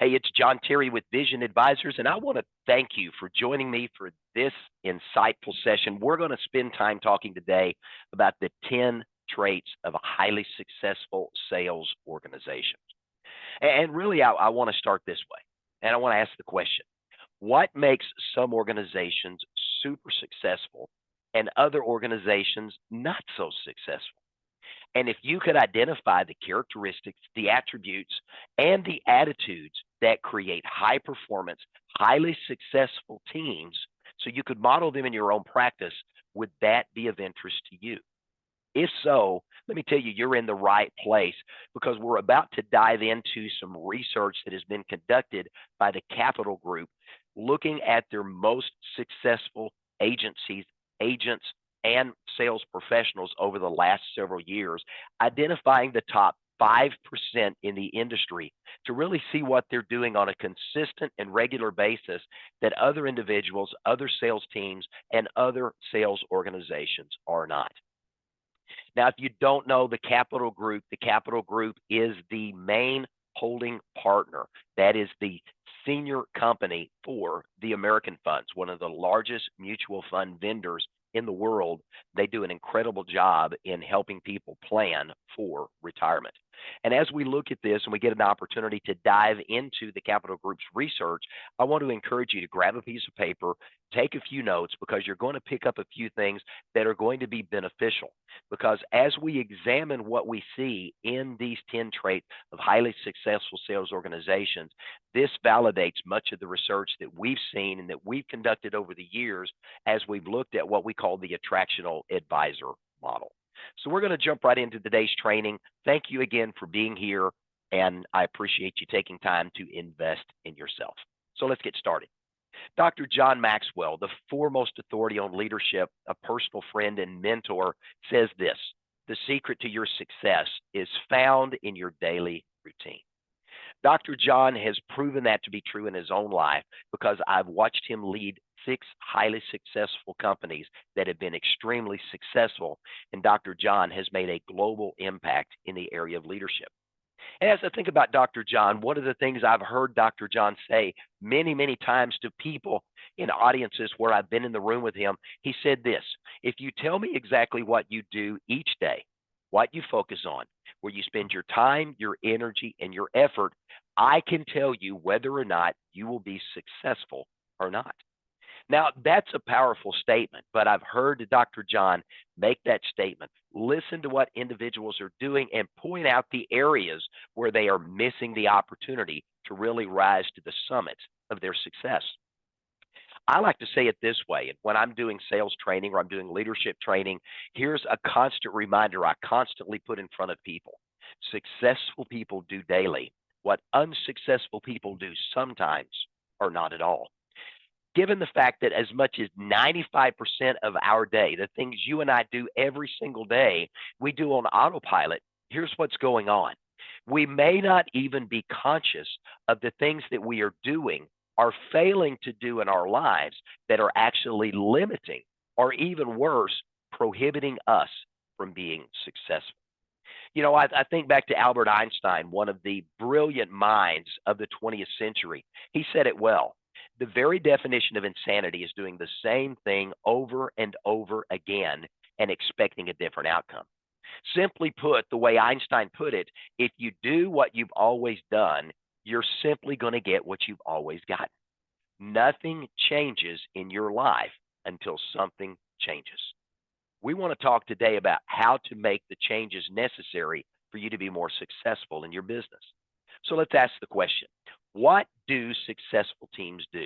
Hey, it's John Terry with Vision Advisors, and I want to thank you for joining me for this insightful session. We're going to spend time talking today about the 10 traits of a highly successful sales organization. And really, I want to start this way, and I want to ask the question, what makes some organizations super successful and other organizations not so successful? And if you could identify the characteristics, the attributes, and the attitudes that create high performance, highly successful teams, so you could model them in your own practice, would that be of interest to you? If so, let me tell you, you're in the right place because we're about to dive into some research that has been conducted by the Capital Group looking at their most successful agencies, agents, and sales professionals over the last several years, identifying the top 5% in the industry to really see what they're doing on a consistent and regular basis that other individuals, other sales teams, and other sales organizations are not. Now, if you don't know the Capital Group is the main holding partner. That is the senior company for the American funds, one of the largest mutual fund vendors in the world. They do an incredible job in helping people plan for retirement. And as we look at this and we get an opportunity to dive into the Capital Group's research, I want to encourage you to grab a piece of paper, take a few notes, because you're going to pick up a few things that are going to be beneficial. Because as we examine what we see in these 10 traits of highly successful sales organizations, this validates much of the research that we've seen and that we've conducted over the years as we've looked at what we call the attractional advisor model. So we're going to jump right into today's training. Thank you again for being here, and I appreciate you taking time to invest in yourself. So let's get started. Dr. John Maxwell, the foremost authority on leadership, a personal friend and mentor, says this: the secret to your success is found in your daily routine. Dr. John has proven that to be true in his own life because I've watched him lead 6 highly successful companies that have been extremely successful, and Dr. John has made a global impact in the area of leadership. And as I think about Dr. John, one of the things I've heard Dr. John say many, many times to people in audiences where I've been in the room with him, he said this: if you tell me exactly what you do each day, what you focus on, where you spend your time, your energy, and your effort, I can tell you whether or not you will be successful or not. Now, that's a powerful statement, but I've heard Dr. John make that statement. Listen to what individuals are doing and point out the areas where they are missing the opportunity to really rise to the summit of their success. I like to say it this way, and when I'm doing sales training or I'm doing leadership training, here's a constant reminder I constantly put in front of people. Successful people do daily what unsuccessful people do sometimes or not at all. Given the fact that as much as 95% of our day, the things you and I do every single day, we do on autopilot, here's what's going on. We may not even be conscious of the things that we are doing or failing to do in our lives that are actually limiting, or even worse, prohibiting us from being successful. You know, I think back to Albert Einstein, one of the brilliant minds of the 20th century. He said it well. The very definition of insanity is doing the same thing over and over again and expecting a different outcome. Simply put, the way Einstein put it, if you do what you've always done, you're simply going to get what you've always gotten. Nothing changes in your life until something changes. We want to talk today about how to make the changes necessary for you to be more successful in your business. So let's ask the question: what do successful teams do?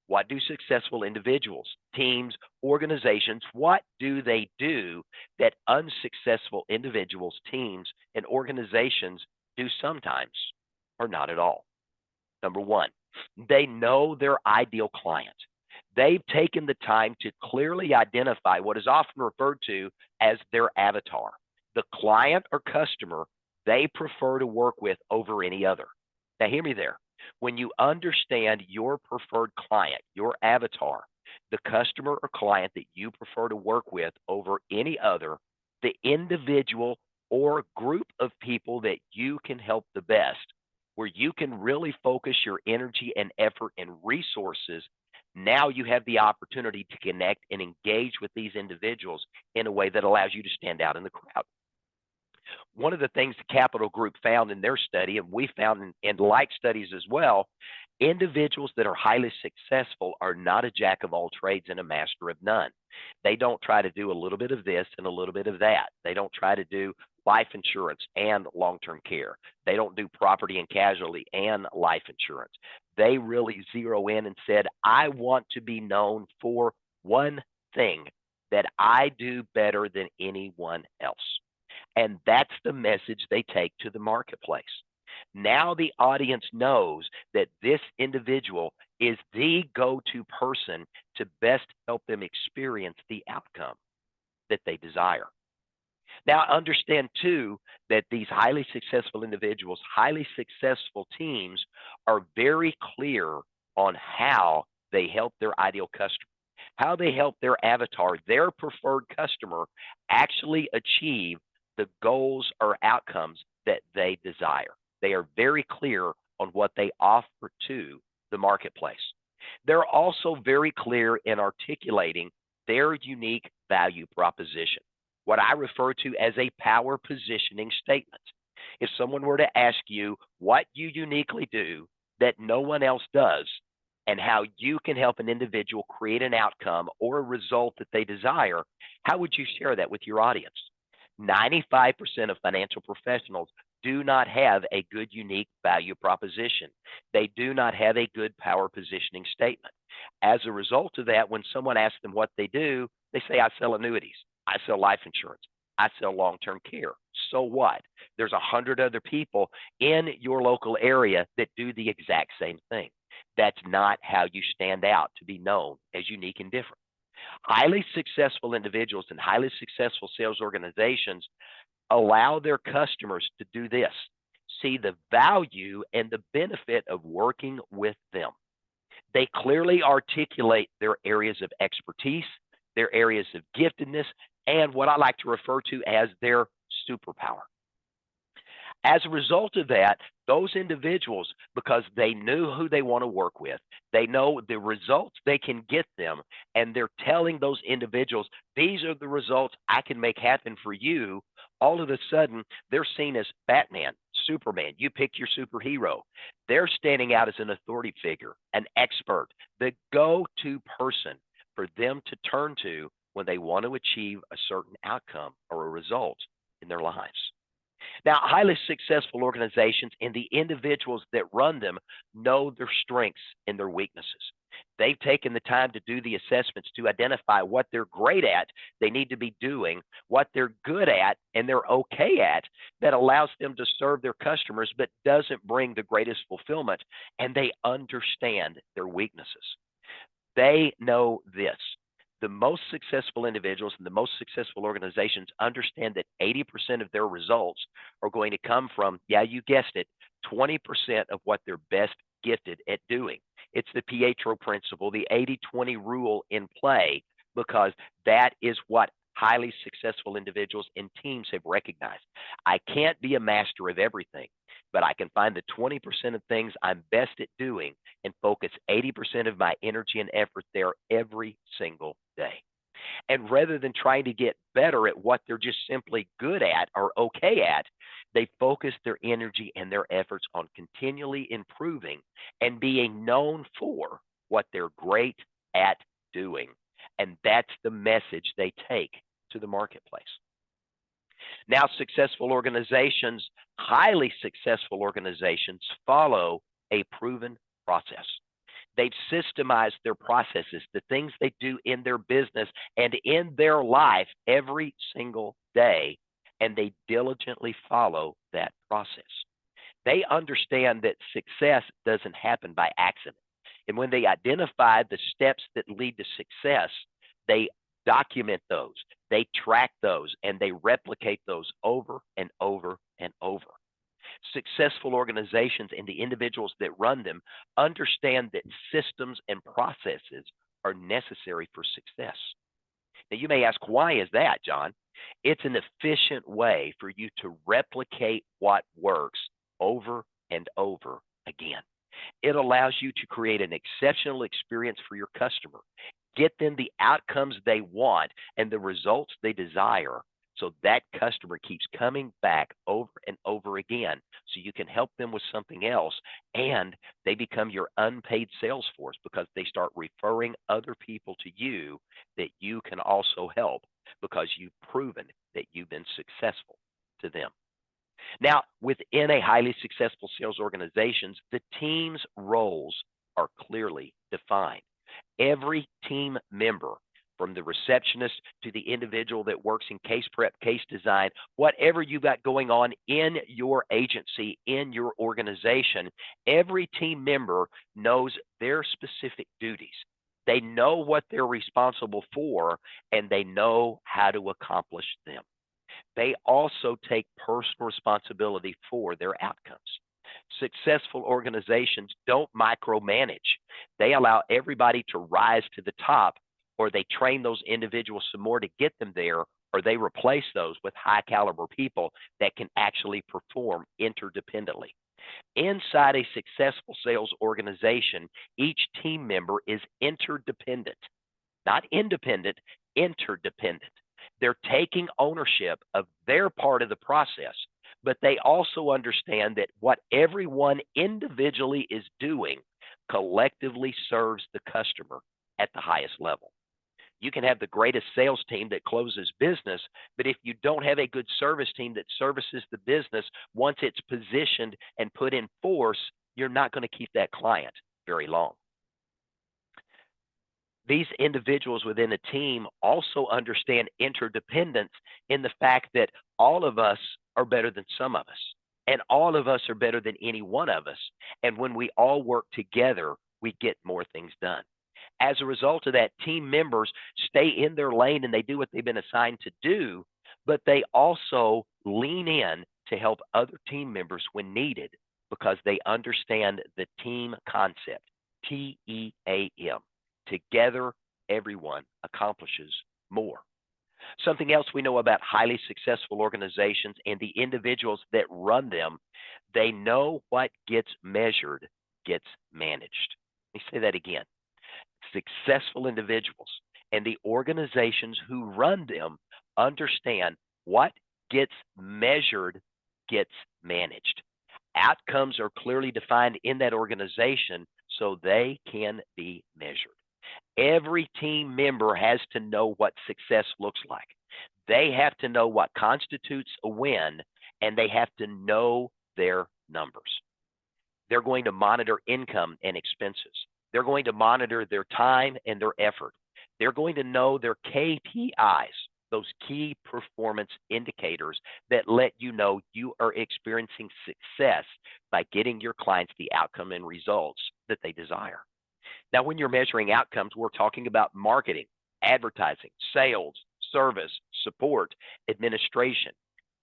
What do successful individuals, teams, organizations, what do they do that unsuccessful individuals, teams, and organizations do sometimes or not at all? Number one, they know their ideal client. They've taken the time to clearly identify what is often referred to as their avatar, the client or customer they prefer to work with over any other. Now, hear me there. When you understand your preferred client, your avatar, the customer or client that you prefer to work with over any other, the individual or group of people that you can help the best, where you can really focus your energy and effort and resources. Now you have the opportunity to connect and engage with these individuals in a way that allows you to stand out in the crowd. One of the things the Capital Group found in their study, and we found in like studies as well, individuals that are highly successful are not a jack of all trades and a master of none. They don't try to do a little bit of this and a little bit of that. They don't try to do life insurance and long term care. They don't do property and casualty and life insurance. They really zero in and said, I want to be known for one thing that I do better than anyone else. And that's the message they take to the marketplace. Now the audience knows that this individual is the go to person to best help them experience the outcome that they desire. Now, understand too that these highly successful individuals, highly successful teams are very clear on how they help their ideal customer, how they help their avatar, their preferred customer, actually achieve the goals or outcomes that they desire. They are very clear on what they offer to the marketplace. They're also very clear in articulating their unique value proposition, what I refer to as a power positioning statement. If someone were to ask you what you uniquely do that no one else does, and how you can help an individual create an outcome or a result that they desire, how would you share that with your audience? 95% of financial professionals do not have a good, unique value proposition. They do not have a good power positioning statement. As a result of that, when someone asks them what they do, they say, I sell annuities, I sell life insurance, I sell long term care. So what? There's 100 other people in your local area that do the exact same thing. That's not how you stand out to be known as unique and different. Highly successful individuals and highly successful sales organizations allow their customers to do this, see the value and the benefit of working with them. They clearly articulate their areas of expertise, their areas of giftedness, and what I like to refer to as their superpower. As a result of that, those individuals, because they knew who they want to work with, they know the results they can get them, and they're telling those individuals, these are the results I can make happen for you. All of a sudden, they're seen as Batman, Superman. You pick your superhero. They're standing out as an authority figure, an expert, the go-to person for them to turn to when they want to achieve a certain outcome or a result in their lives. Now, highly successful organizations and the individuals that run them know their strengths and their weaknesses. They've taken the time to do the assessments to identify what they're great at, they need to be doing, what they're good at, and they're okay at, that allows them to serve their customers but doesn't bring the greatest fulfillment, and they understand their weaknesses. They know this. The most successful individuals and the most successful organizations understand that 80% of their results are going to come from, yeah, you guessed it, 20% of what they're best gifted at doing. It's the Pietro principle, the 80-20 rule in play, because that is what highly successful individuals and teams have recognized. I can't be a master of everything, but I can find the 20% of things I'm best at doing and focus 80% of my energy and effort there every single day. And rather than trying to get better at what they're just simply good at or okay at, they focus their energy and their efforts on continually improving and being known for what they're great at doing. And that's the message they take to the marketplace. Now, successful organizations, highly successful organizations, follow a proven process. They've systemized their processes, the things they do in their business and in their life every single day, and they diligently follow that process. They understand that success doesn't happen by accident. And when they identify the steps that lead to success, they document those, they track those, and they replicate those over and over and over. Successful organizations and the individuals that run them understand that systems and processes are necessary for success. Now, you may ask, why is that, John? It's an efficient way for you to replicate what works over and over allows you to create an exceptional experience for your customer, get them the outcomes they want and the results they desire, so that customer keeps coming back over and over again, so you can help them with something else, and they become your unpaid sales force because they start referring other people to you that you can also help because you've proven that you've been successful to them. Now, within a highly successful sales organizations, the team's roles are clearly defined. Every team member, from the receptionist to the individual that works in case prep, case design, whatever you got going on in your agency, in your organization, every team member knows their specific duties. They know what they're responsible for, and they know how to accomplish them. They also take personal responsibility for their outcomes. Successful organizations don't micromanage. They allow everybody to rise to the top, or they train those individuals some more to get them there, or they replace those with high caliber people that can actually perform interdependently. Inside a successful sales organization, each team member is interdependent, not independent, interdependent. They're taking ownership of their part of the process, but they also understand that what everyone individually is doing collectively serves the customer at the highest level. You can have the greatest sales team that closes business, but if you don't have a good service team that services the business, once it's positioned and put in force, you're not going to keep that client very long. These individuals within a team also understand interdependence in the fact that all of us are better than some of us, and all of us are better than any one of us. And when we all work together, we get more things done. As a result of that, team members stay in their lane and they do what they've been assigned to do, but they also lean in to help other team members when needed because they understand the team concept, TEAM. Together, everyone accomplishes more. Something else we know about highly successful organizations and the individuals that run them, they know what gets measured gets managed. Let me say that again. Successful individuals and the organizations who run them understand what gets measured gets managed. Outcomes are clearly defined in that organization so they can be measured. Every team member has to know what success looks like. They have to know what constitutes a win, and they have to know their numbers. They're going to monitor income and expenses. They're going to monitor their time and their effort. They're going to know their KPIs, those key performance indicators that let you know you are experiencing success by getting your clients the outcome and results that they desire. Now, when you're measuring outcomes, we're talking about marketing, advertising, sales, service, support, administration.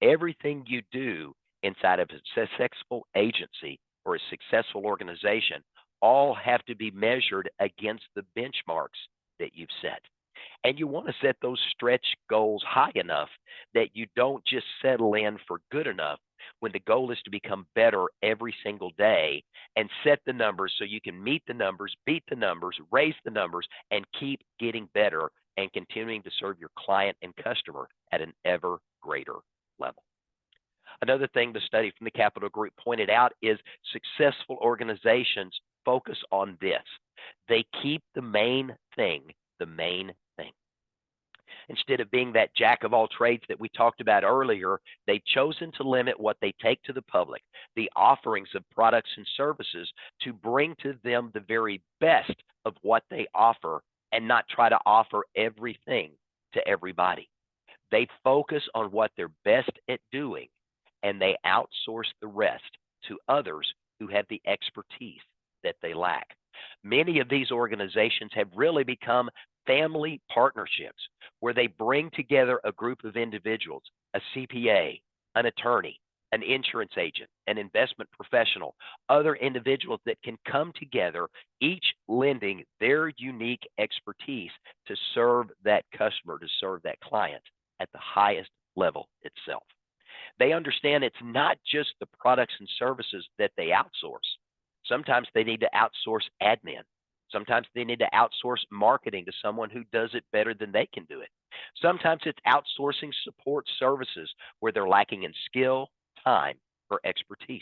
Everything you do inside of a successful agency or a successful organization all have to be measured against the benchmarks that you've set. And you want to set those stretch goals high enough that you don't just settle in for good enough when the goal is to become better every single day, and set the numbers so you can meet the numbers, beat the numbers, raise the numbers, and keep getting better and continuing to serve your client and customer at an ever greater level. Another thing the study from the Capital Group pointed out is successful organizations focus on this. They keep the main thing the main thing. Instead of being that jack of all trades that we talked about earlier, they've chosen to limit what they take to the public, the offerings of products and services, to bring to them the very best of what they offer and not try to offer everything to everybody. They focus on what they're best at doing, and they outsource the rest to others who have the expertise that they lack. Many of these organizations have really become family partnerships where they bring together a group of individuals, a CPA, an attorney, an insurance agent, an investment professional, other individuals that can come together, each lending their unique expertise to serve that customer, to serve that client at the highest level itself. They understand it's not just the products and services that they outsource, Sometimes they need to outsource admin. Sometimes they need to outsource marketing to someone who does it better than they can do it. Sometimes it's outsourcing support services where they're lacking in skill, time, or expertise.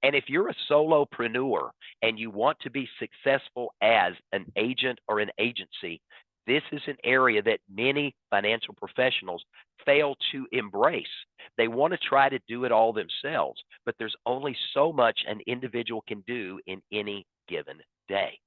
And if you're a solopreneur and you want to be successful as an agent or an agency, this is an area that many financial professionals fail to embrace. They want to try to do it all themselves, but there's only so much an individual can do in any given day.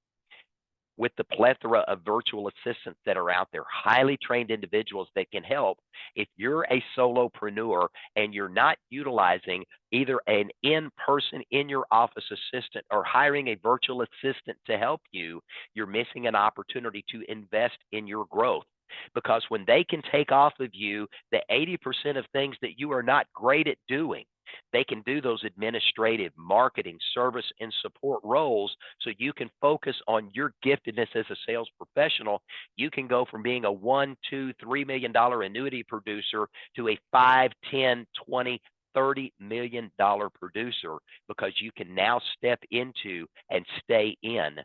With the plethora of virtual assistants that are out there, highly trained individuals that can help. If you're a solopreneur and you're not utilizing either an in-person in your office assistant or hiring a virtual assistant to help you, you're missing an opportunity to invest in your growth. Because when they can take off of you the 80% of things that you are not great at doing, they can do those administrative, marketing, service, and support roles so you can focus on your giftedness as a sales professional. You can go from being a one, two, $3 million annuity producer to a 5, 10, 20, $30 million producer because you can now step into and stay in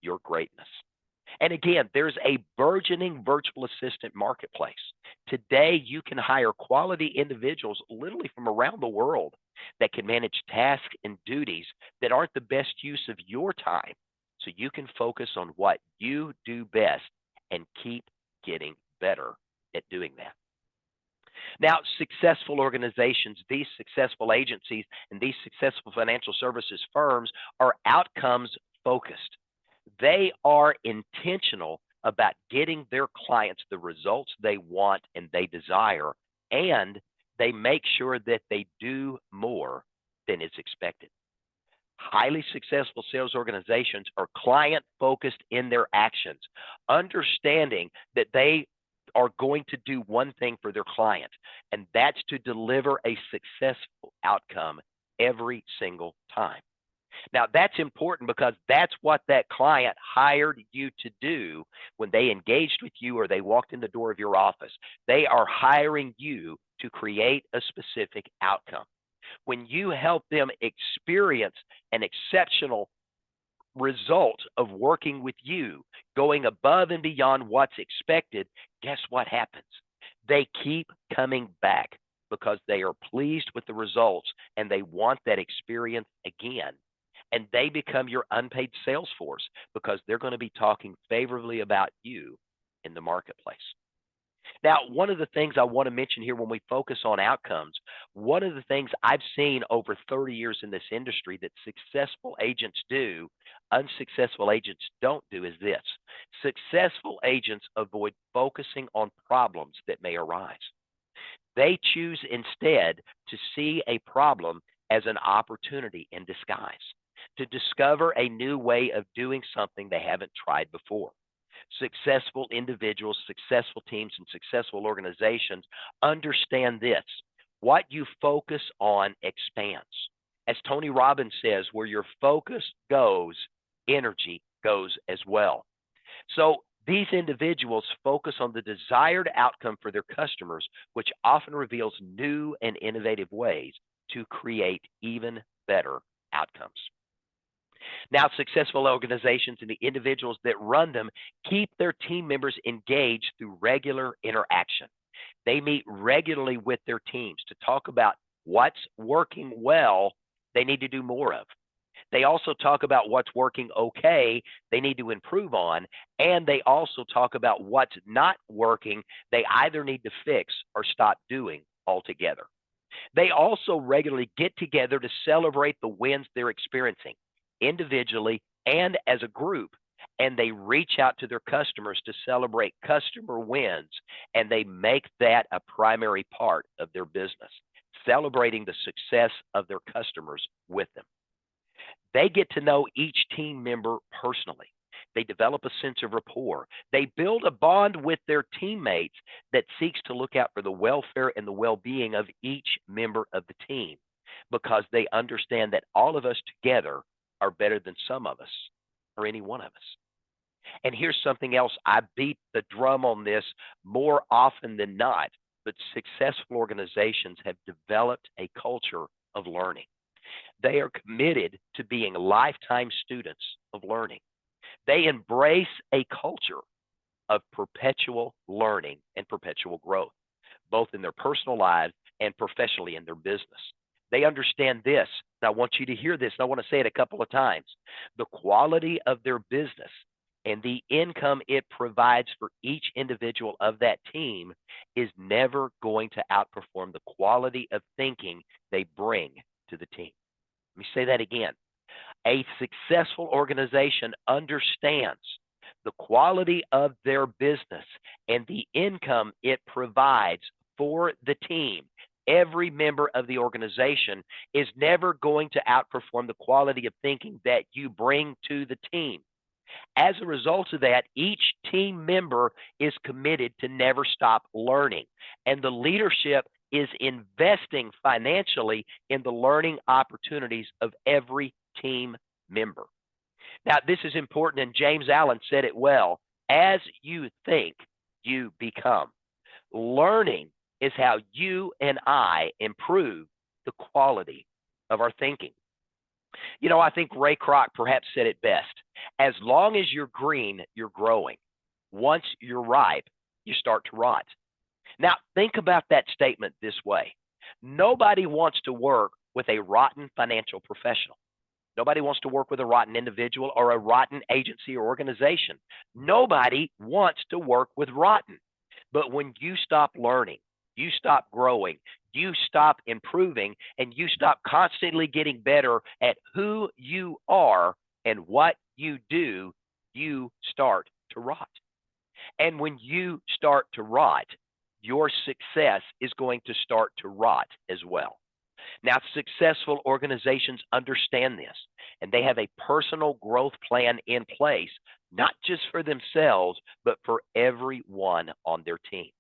your greatness. And again, there's a burgeoning virtual assistant marketplace. Today, you can hire quality individuals literally from around the world that can manage tasks and duties that aren't the best use of your time. So you can focus on what you do best and keep getting better at doing that. Now, successful organizations, these successful agencies, and these successful financial services firms are outcomes focused. They are intentional about getting their clients the results they want and they desire, and they make sure that they do more than is expected. Highly successful sales organizations are client focused in their actions, understanding that they are going to do one thing for their client, and that's to deliver a successful outcome every single time. Now, that's important because that's what that client hired you to do when they engaged with you or they walked in the door of your office. They are hiring you to create a specific outcome. When you help them experience an exceptional result of working with you, going above and beyond what's expected, guess what happens? They keep coming back because they are pleased with the results and they want that experience again. And they become your unpaid sales force because they're going to be talking favorably about you in the marketplace. Now, one of the things I want to mention here when we focus on outcomes, one of the things I've seen over 30 years in this industry that successful agents do, unsuccessful agents don't do is this. Successful agents avoid focusing on problems that may arise. They choose instead to see a problem as an opportunity in disguise, to discover a new way of doing something they haven't tried before. Successful individuals, successful teams, and successful organizations understand this. What you focus on expands. As Tony Robbins says, where your focus goes, energy goes as well. So these individuals focus on the desired outcome for their customers, which often reveals new and innovative ways to create even better outcomes. Now, successful organizations and the individuals that run them keep their team members engaged through regular interaction. They meet regularly with their teams to talk about what's working well, they need to do more of. They also talk about what's working okay, they need to improve on, and they also talk about what's not working, they either need to fix or stop doing altogether. They also regularly get together to celebrate the wins they're experiencing, individually and as a group, and they reach out to their customers to celebrate customer wins, and they make that a primary part of their business, celebrating the success of their customers with them. They get to know each team member personally. They develop a sense of rapport. They build a bond with their teammates that seeks to look out for the welfare and the well-being of each member of the team because they understand that all of us together are better than some of us or any one of us. And here's something else. I beat the drum on this more often than not, but successful organizations have developed a culture of learning. They are committed to being lifetime students of learning. They embrace a culture of perpetual learning and perpetual growth, both in their personal lives and professionally in their business. They understand this. And I want you to hear this, and I want to say it a couple of times. The quality of their business and the income it provides for each individual of that team is never going to outperform the quality of thinking they bring to the team. Let me say that again. A successful organization understands the quality of their business and the income it provides for the team. Every member of the organization is never going to outperform the quality of thinking that you bring to the team. As a result of that, each team member is committed to never stop learning, and the leadership is investing financially in the learning opportunities of every team member. Now, this is important, and James Allen said it well. As you think, you become. Learning is how you and I improve the quality of our thinking. I think Ray Kroc perhaps said it best. As long as you're green, you're growing. Once you're ripe, you start to rot. Now, think about that statement this way. Nobody wants to work with a rotten financial professional. Nobody wants to work with a rotten individual or a rotten agency or organization. Nobody wants to work with rotten. But when you stop learning, you stop growing, you stop improving, and you stop constantly getting better at who you are and what you do, you start to rot. And when you start to rot, your success is going to start to rot as well. Now, successful organizations understand this, and they have a personal growth plan in place, not just for themselves, but for everyone on their team.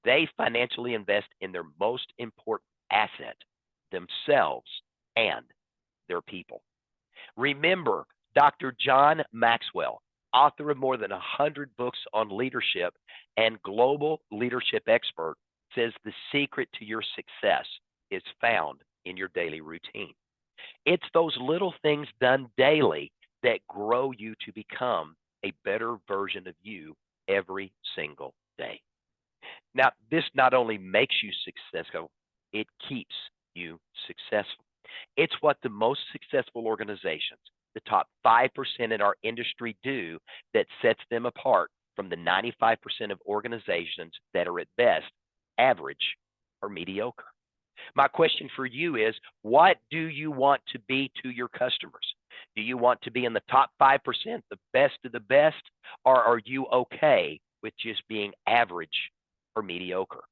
They financially invest in their most important asset, themselves and their people. Remember, Dr. John Maxwell, author of more than 100 books on leadership and global leadership expert, says the secret to your success is found in your daily routine. It's those little things done daily that grow you to become a better version of you every single day. Now, this not only makes you successful, it keeps you successful. It's what the most successful organizations, the top 5% in our industry, do that sets them apart from the 95% of organizations that are at best average or mediocre. My question for you is, what do you want to be to your customers? Do you want to be in the top 5%, the best of the best, or are you okay with just being average or mediocre?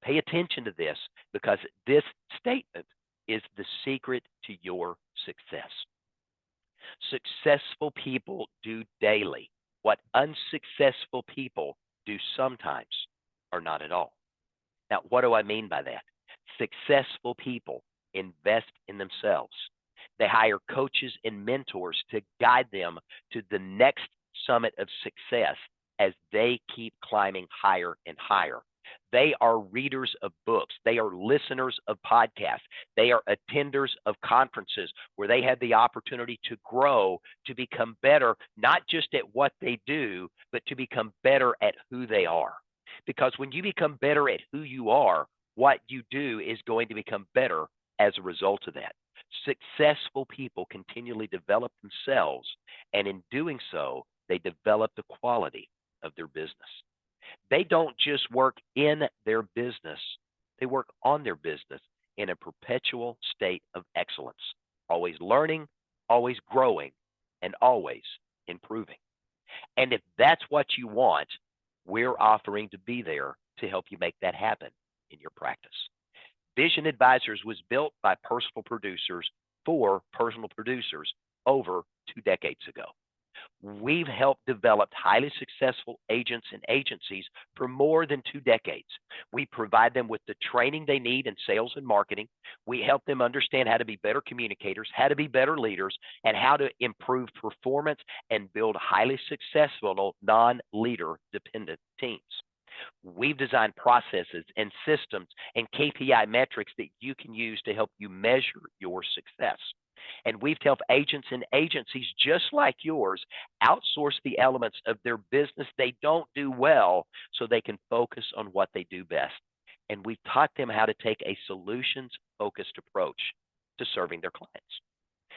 Pay attention to this, because this statement is the secret to your success. Successful people do daily what unsuccessful people do sometimes or not at all. Now, what do I mean by that? Successful people invest in themselves. They hire coaches and mentors to guide them to the next summit of success as they keep climbing higher and higher. They are readers of books. They are listeners of podcasts. They are attenders of conferences where they have the opportunity to grow, to become better, not just at what they do, but to become better at who they are. Because when you become better at who you are, what you do is going to become better as a result of that. Successful people continually develop themselves, and in doing so, they develop the quality of their business. They don't just work in their business, they work on their business in a perpetual state of excellence, always learning, always growing, and always improving. And if that's what you want, we're offering to be there to help you make that happen in your practice. Vision Advisors was built by personal producers for personal producers over 2 decades ago. We've helped develop highly successful agents and agencies for more than 2 decades. We provide them with the training they need in sales and marketing. We help them understand how to be better communicators, how to be better leaders, and how to improve performance and build highly successful non-leader dependent teams. We've designed processes and systems and KPI metrics that you can use to help you measure your success. And we've helped agents and agencies just like yours outsource the elements of their business they don't do well so they can focus on what they do best. And we've taught them how to take a solutions focused approach to serving their clients.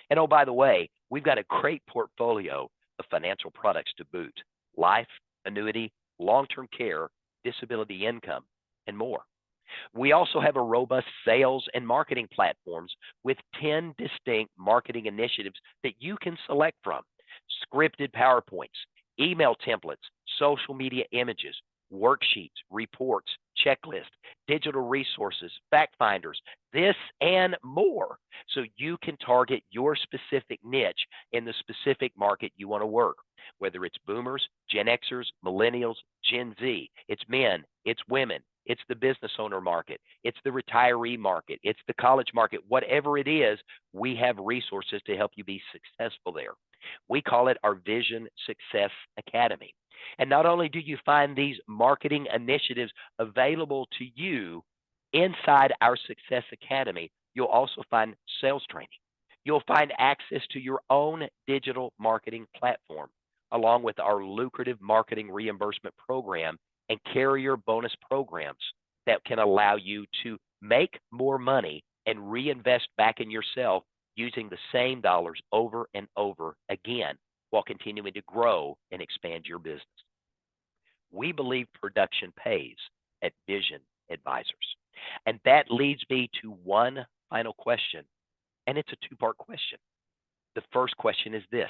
And oh, by the way, we've got a great portfolio of financial products to boot: life, annuity, long term care, disability income, and more. We also have a robust sales and marketing platforms with 10 distinct marketing initiatives that you can select from: scripted PowerPoints, email templates, social media images, worksheets, reports, checklists, digital resources, fact finders, this and more. So you can target your specific niche in the specific market you want to work, whether it's boomers, Gen Xers, millennials, Gen Z, it's men, it's women, it's the business owner market, it's the retiree market, it's the college market, whatever it is, we have resources to help you be successful there. We call it our Vision Success Academy. And not only do you find these marketing initiatives available to you inside our Success Academy, you'll also find sales training. You'll find access to your own digital marketing platform, along with our lucrative marketing reimbursement program and carrier bonus programs that can allow you to make more money and reinvest back in yourself using the same dollars over and over again while continuing to grow and expand your business. We believe production pays at Vision Advisors. And that leads me to one final question, and it's a two-part question. The first question is this: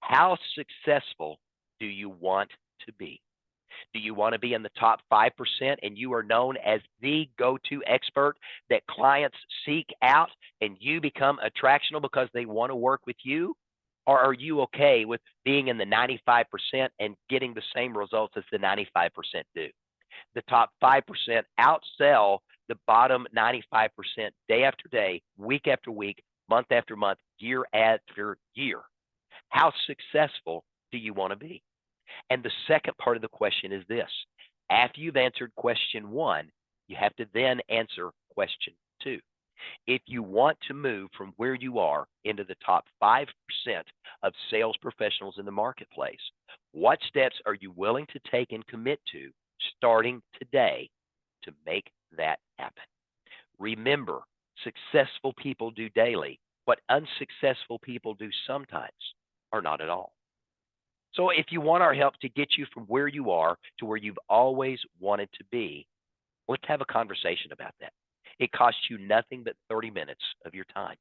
how successful do you want to be? Do you want to be in the top 5% and you are known as the go-to expert that clients seek out and you become attractional because they want to work with you? Or are you okay with being in the 95% and getting the same results as the 95% do? The top 5% outsell the bottom 95% day after day, week after week, month after month, year after year. How successful do you want to be? And the second part of the question is this: after you've answered question one, you have to then answer question two. If you want to move from where you are into the top 5% of sales professionals in the marketplace, what steps are you willing to take and commit to starting today to make that happen? Remember, successful people do daily what unsuccessful people do sometimes or not at all. So if you want our help to get you from where you are to where you've always wanted to be, let's have a conversation about that. It costs you nothing but 30 minutes of your time.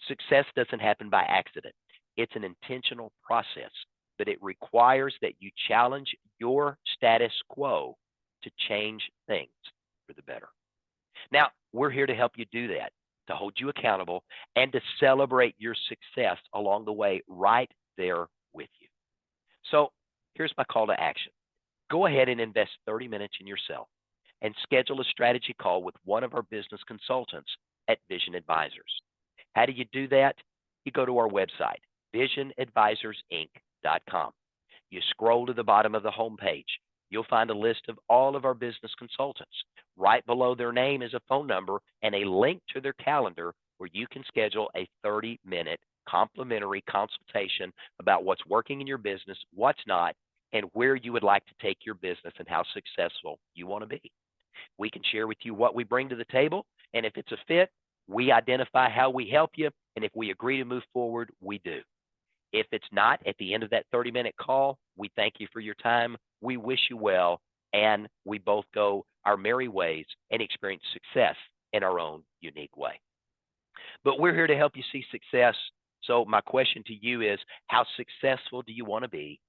Success doesn't happen by accident. It's an intentional process, but it requires that you challenge your status quo to change things for the better. Now, we're here to help you do that, to hold you accountable, and to celebrate your success along the way right there with you. So here's my call to action. Go ahead and invest 30 minutes in yourself and schedule a strategy call with one of our business consultants at Vision Advisors. How do you do that? You go to our website, visionadvisorsinc.com. You scroll to the bottom of the homepage. You'll find a list of all of our business consultants. Right below their name is a phone number and a link to their calendar where you can schedule a 30-minute complimentary consultation about what's working in your business, what's not, and where you would like to take your business and how successful you want to be. We can share with you what we bring to the table, and if it's a fit, we identify how we help you, and if we agree to move forward, we do. If it's not, at the end of that 30-minute call, we thank you for your time, we wish you well, and we both go our merry ways and experience success in our own unique way. But we're here to help you see success. So my question to you is, how successful do you want to be,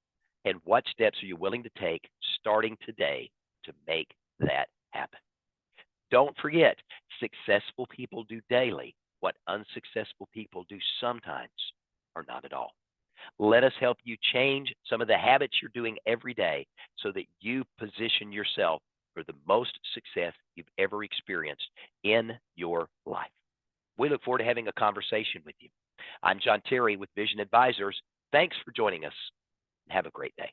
and what steps are you willing to take starting today to make that happen? Don't forget, successful people do daily what unsuccessful people do sometimes or not at all. Let us help you change some of the habits you're doing every day so that you position yourself for the most success you've ever experienced in your life. We look forward to having a conversation with you. I'm John Terry with Vision Advisors. Thanks for joining us, and have a great day.